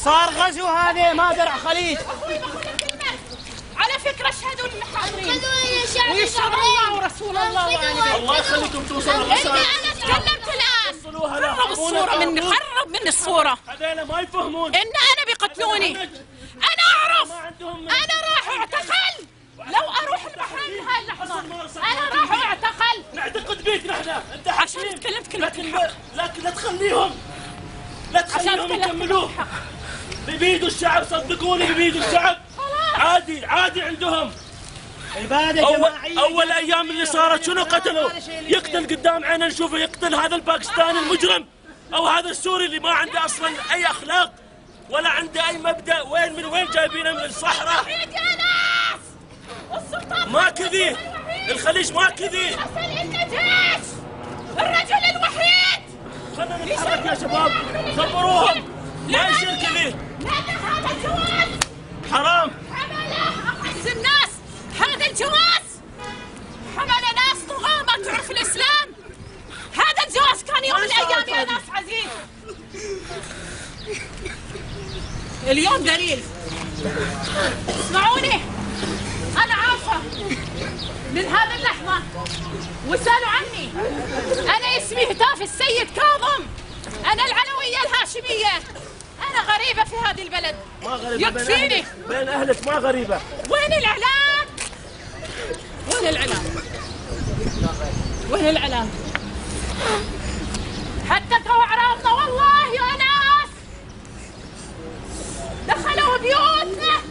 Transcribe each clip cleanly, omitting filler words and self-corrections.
صار غزو هذا ما درع خليج. على فكرة اشهدوا للحاضرين ويشهد الله ورسول الله وآله. الله يخليكم توصلوا الرسالة. أنا تكلمت الآن. قرب الصورة مني، قرب مني الصورة. هذول ما يفهمون. إن أنا بيقتلوني. أنا أعرف. أنا راح أعتقل. لو أروح المحل هاي اللحظة. أنا راح أعتقل. نعتقد بيك نحن. أنت عشان تكلمت كلمة الحق. لكن لا تخليهم يكملوه. بيبيدوا الشعب، صدقوني بيبيدوا الشعب. عادي عندهم. أول أيام اللي صارت شنو قتلوا؟ يقتل قدام عيننا نشوفه يقتل هذا الباكستاني المجرم أو هذا السوري اللي ما عنده أصلا أي أخلاق ولا عنده أي مبدأ. من وين جايبينه؟ من الصحراء. ما كذي الخليج، ما كذي. الرجل الوحيد. خلنا نتحرك يا شباب، خبروهم ما يصير كذي. هذا الجواز حرام. حمله أخص الناس. هذا الجواز حمل ناس طغاة ما تعرف الإسلام. هذا الجواز كان يوم من الأيام يا ناس عزيز. اليوم دليل. اسمعوني، أنا عارفة من هذه اللحظة وسألوا عني. أنا اسمي هتاف السيد كاظم. أنا العلوية الهاشمية. أنا غريبة في هذه البلد. ما غريبة يكفيني. بين أهلك ما غريبة. وين الإعلام؟ وين الإعلام؟ وين الإعلام؟ حدثوا أعراضنا والله يا ناس. دخلوا بيوتنا.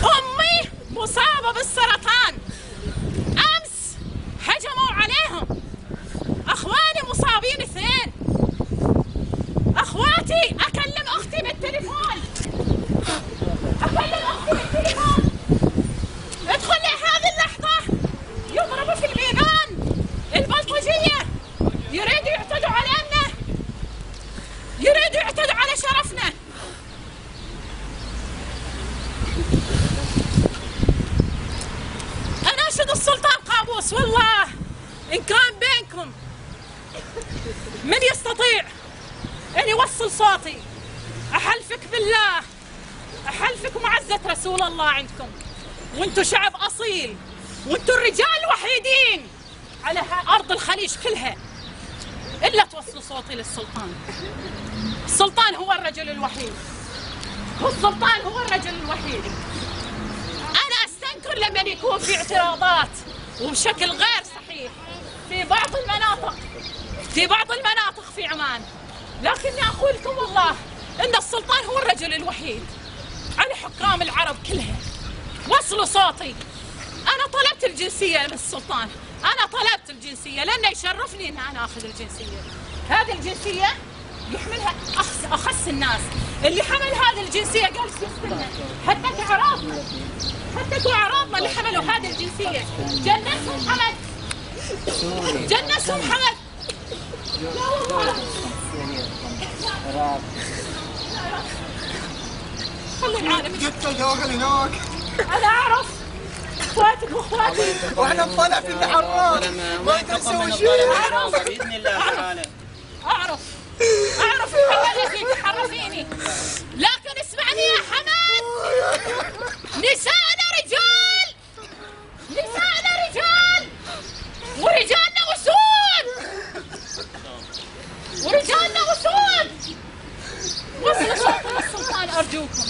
أمي مصابة بالسرطان. أمس هجموا عليهم. أخواني مصابين 2. أخواتي أكلم أختي بالتليفون. ادخل لهذه اللحظة يضربوا في البيبان. البلطجية يريدوا يعتدوا علينا، يريدوا يعتدوا على شرفنا. أناشد السلطان قابوس والله إن كان بينكم من يستطيع أن يوصل صوتي، أحلفك بالله، أحلفك معزة رسول الله عندكم، وانتو شعب أصيل، وانتو الرجال الوحيدين على أرض الخليج كلها إلا توصلوا صوتي للسلطان. السلطان هو الرجل الوحيد، والسلطان هو الرجل الوحيد. أنا أستنكر لما يكون في اعتراضات وبشكل غير صحيح في بعض المناطق في عمان، لكني أقول لكم والله إن السلطان هو الرجل الوحيد على حكام العرب كلها. وصلوا صوتي. أنا طلبت الجنسية من السلطان، أنا طلبت الجنسية لأنه يشرفني إن أنا آخذ الجنسية. هذه الجنسية يحملها أخص الناس. اللي حمل هذه الجنسية قال سيستمنا، حتى أعراضنا اللي حملوا هذه الجنسية. جنسهم حمد. لا والله. خلي العالم قتل داخل هناك. أنا أعرف اخواتك واخواتي واحنا نطلع في الحرات ما نقدر نسوي شيء. باذن الله تعالى. أعرف حملتك حرفيني، لكن اسمعني يا حمد. نساءنا رجال ورجالنا وصلوا صوت السلطان أرجوكم.